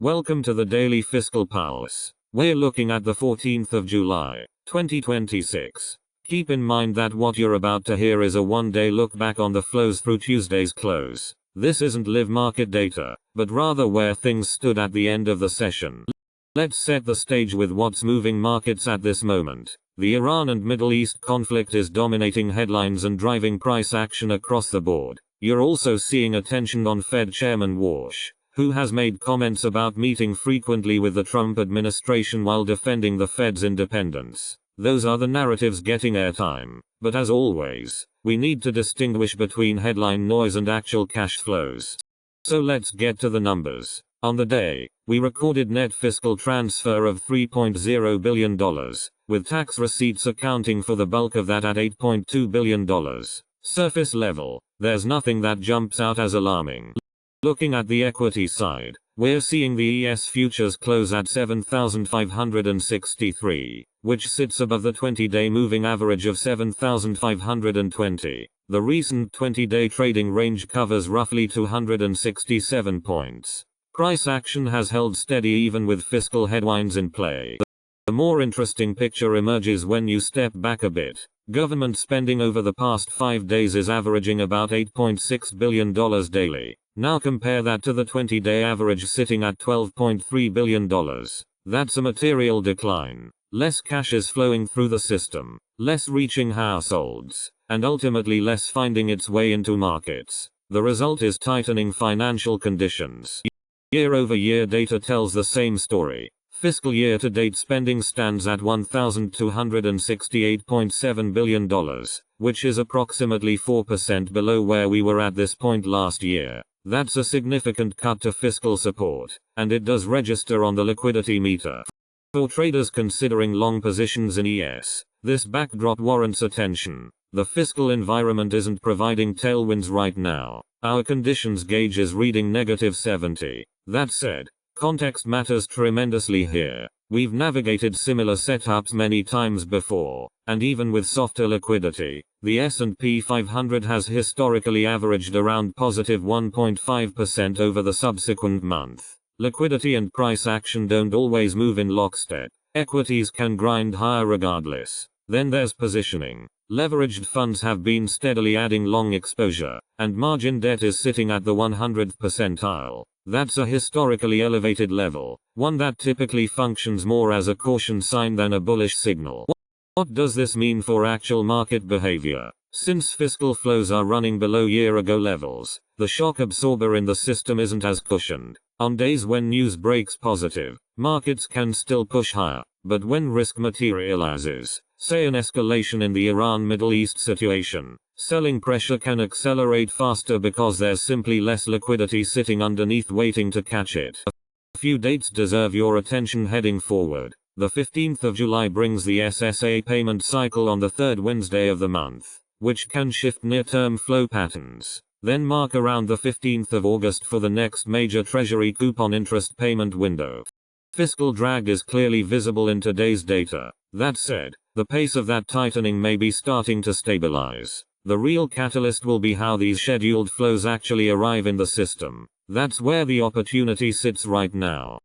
Welcome to the Daily Fiscal Pulse. We're looking at the 14th of July, 2026. Keep in mind that what you're about to hear is a one-day look back on the flows through Tuesday's close. This isn't live market data, but rather where things stood at the end of the session. Let's set the stage with what's moving markets at this moment. The Iran and Middle East conflict is dominating headlines and driving price action across the board. You're also seeing attention on Fed Chairman Walsh, who has made comments about meeting frequently with the Trump administration while defending the Fed's independence. Those are the narratives getting airtime. But as always, we need to distinguish between headline noise and actual cash flows. So let's get to the numbers. On the day, we recorded net fiscal transfer of $3.0 billion, with tax receipts accounting for the bulk of that at $8.2 billion. Surface level, there's nothing that jumps out as alarming. Looking at the equity side, we're seeing the ES futures close at 7,563, which sits above the 20-day moving average of 7,520. The recent 20-day trading range covers roughly 267 points. Price action has held steady even with fiscal headwinds in play. The more interesting picture emerges when you step back a bit. Government spending over the past 5 days is averaging about $8.6 billion daily. Now compare that to the 20-day average sitting at $12.3 billion. That's a material decline. Less cash is flowing through the system, less reaching households, and ultimately less finding its way into markets. The result is tightening financial conditions. Year-over-year data tells the same story. Fiscal year-to-date spending stands at $1,268.7 billion, which is approximately 4% below where we were at this point last year. That's a significant cut to fiscal support, and it does register on the liquidity meter. For traders considering long positions in ES, this backdrop warrants attention. The fiscal environment isn't providing tailwinds right now. Our conditions gauge is reading -70. That said, context matters tremendously here. We've navigated similar setups many times before, and even with softer liquidity, the S&P 500 has historically averaged around positive 1.5% over the subsequent month. Liquidity and price action don't always move in lockstep. Equities can grind higher regardless. Then there's positioning. Leveraged funds have been steadily adding long exposure, and margin debt is sitting at the 100th percentile. That's a historically elevated level, one that typically functions more as a caution sign than a bullish signal. What does this mean for actual market behavior? Since fiscal flows are running below year-ago levels, the shock absorber in the system isn't as cushioned. On days when news breaks positive, markets can still push higher, but when risk materializes, say an escalation in the Iran-Middle East situation, selling pressure can accelerate faster because there's simply less liquidity sitting underneath waiting to catch it. A few dates deserve your attention heading forward. The 15th of July brings the SSA payment cycle on the third Wednesday of the month, which can shift near-term flow patterns. Then mark around the 15th of August for the next major Treasury coupon interest payment window. Fiscal drag is clearly visible in today's data. That said, the pace of that tightening may be starting to stabilize. The real catalyst will be how these scheduled flows actually arrive in the system. That's where the opportunity sits right now.